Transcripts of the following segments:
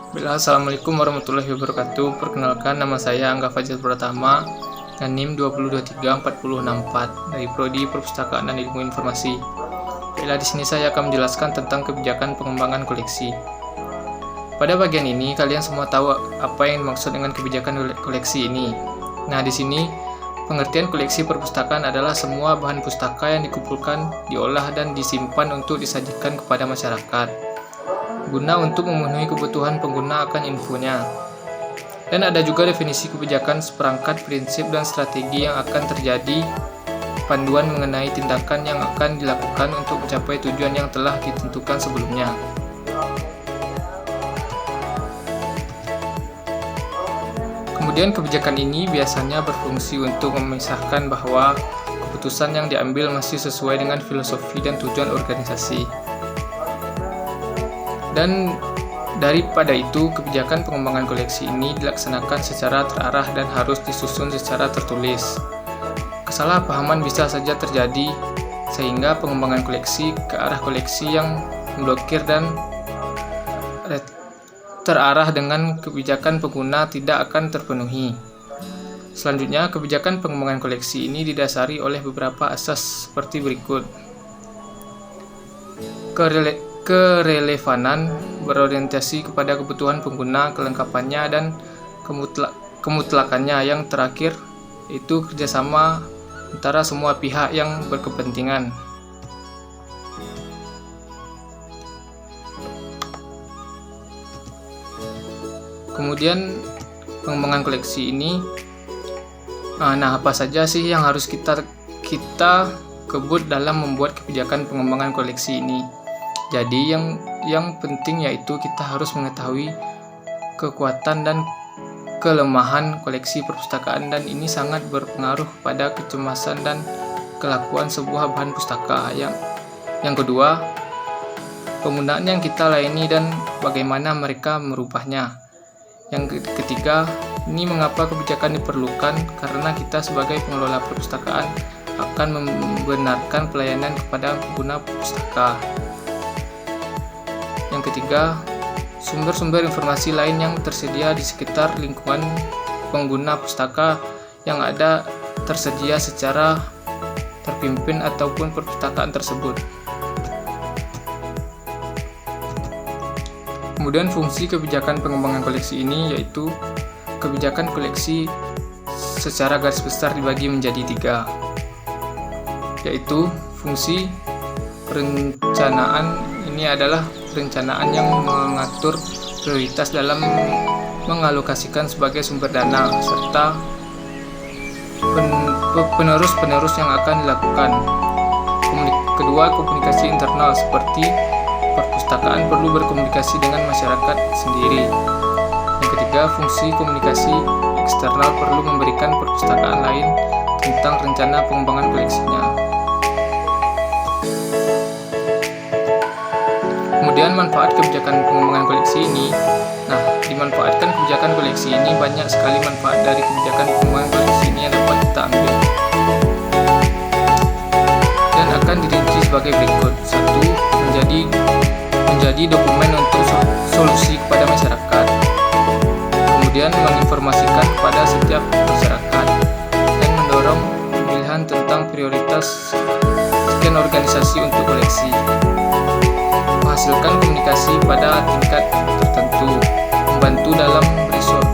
Assalamualaikum warahmatullahi wabarakatuh. Perkenalkan, nama saya Angga Fajil Pratama dengan NIM 2234064 dari Prodi Perpustakaan dan Ilmu Informasi. Di sini saya akan menjelaskan tentang kebijakan pengembangan koleksi. Pada bagian ini, kalian semua tahu apa yang dimaksud dengan kebijakan koleksi ini. Nah, di sini pengertian koleksi perpustakaan adalah semua bahan pustaka yang dikumpulkan, diolah, dan disimpan untuk disajikan kepada masyarakat, guna untuk memenuhi kebutuhan pengguna akan infonya. Dan ada juga definisi kebijakan seperangkat prinsip dan strategi yang akan terjadi, panduan mengenai tindakan yang akan dilakukan untuk mencapai tujuan yang telah ditentukan sebelumnya. Kemudian kebijakan ini biasanya berfungsi untuk memisahkan bahwa keputusan yang diambil masih sesuai dengan filosofi dan tujuan organisasi. Dan daripada itu, kebijakan pengembangan koleksi ini dilaksanakan secara terarah dan harus disusun secara tertulis. Kesalahpahaman bisa saja terjadi, sehingga pengembangan koleksi ke arah koleksi yang memblokir dan terarah dengan kebijakan pengguna tidak akan terpenuhi. Selanjutnya, kebijakan pengembangan koleksi ini didasari oleh beberapa asas seperti berikut. Kerelevanan berorientasi kepada kebutuhan pengguna, kelengkapannya, dan kemutlakannya. Yang terakhir, itu kerjasama antara semua pihak yang berkepentingan. Kemudian pengembangan koleksi ini, apa saja sih yang harus kita kebut dalam membuat kebijakan pengembangan koleksi ini? Jadi yang penting yaitu kita harus mengetahui kekuatan dan kelemahan koleksi perpustakaan, dan ini sangat berpengaruh pada kecemasan dan kelakuan sebuah bahan pustaka. Yang kedua, penggunaan yang kita layani dan bagaimana mereka merubahnya. Yang ketiga, ini mengapa kebijakan diperlukan, karena kita sebagai pengelola perpustakaan akan membenarkan pelayanan kepada pengguna pustaka. Yang ketiga, sumber-sumber informasi lain yang tersedia di sekitar lingkungan pengguna pustaka yang ada tersedia secara terpimpin ataupun perpustakaan tersebut. Kemudian fungsi kebijakan pengembangan koleksi ini yaitu kebijakan koleksi secara garis besar dibagi menjadi 3, yaitu fungsi perencanaan. Ini adalah perencanaan yang mengatur prioritas dalam mengalokasikan sebagai sumber dana, serta penerus-penerus yang akan dilakukan. Kedua, komunikasi internal, seperti perpustakaan perlu berkomunikasi dengan masyarakat sendiri. Yang ketiga, fungsi komunikasi eksternal, perlu memberikan perpustakaan lain tentang rencana pengembangan koleksinya. Kemudian manfaat kebijakan pengembangan koleksi ini. Dimanfaatkan kebijakan koleksi ini, banyak sekali manfaat dari kebijakan pengembangan koleksi ini yang dapat kita ambil, dan akan dirinci sebagai berikut. 1. Menjadi dokumen untuk solusi kepada masyarakat. Kemudian menginformasikan kepada setiap masyarakat dan mendorong pemilihan tentang prioritas sekian organisasi untuk koleksi. Menghasilkan komunikasi pada tingkat tertentu, membantu dalam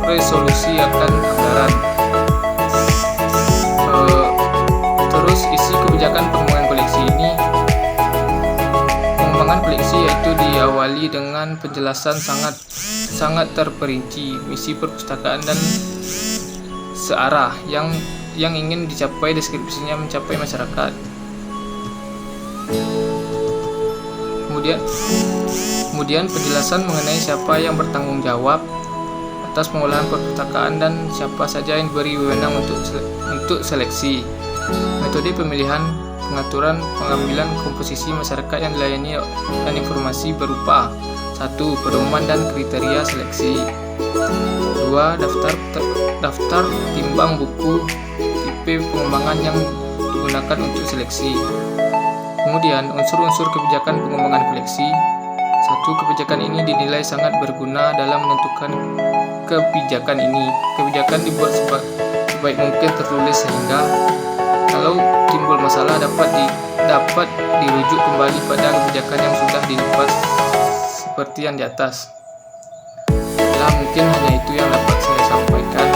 resolusi akan anggaran. Terus isi kebijakan pengembangan koleksi ini. Pengembangan koleksi yaitu diawali dengan penjelasan sangat terperinci misi perpustakaan dan searah yang ingin dicapai, deskripsinya mencapai masyarakat. Kemudian penjelasan mengenai siapa yang bertanggung jawab atas pengolahan perpustakaan dan siapa saja yang diberi wewenang untuk seleksi. Metode pemilihan, pengaturan, pengambilan komposisi masyarakat yang dilayani, dan informasi berupa 1. Pedoman dan kriteria seleksi. 2. Daftar timbang buku tipe pengembangan yang digunakan untuk seleksi. Kemudian unsur-unsur kebijakan pengembangan koleksi. 1. itu, kebijakan ini dinilai sangat berguna dalam menentukan kebijakan ini. Kebijakan dibuat sebaik mungkin tertulis sehingga kalau timbul masalah dapat dirujuk kembali pada kebijakan yang sudah dilepas seperti yang di atas. Mungkin hanya itu yang dapat saya sampaikan.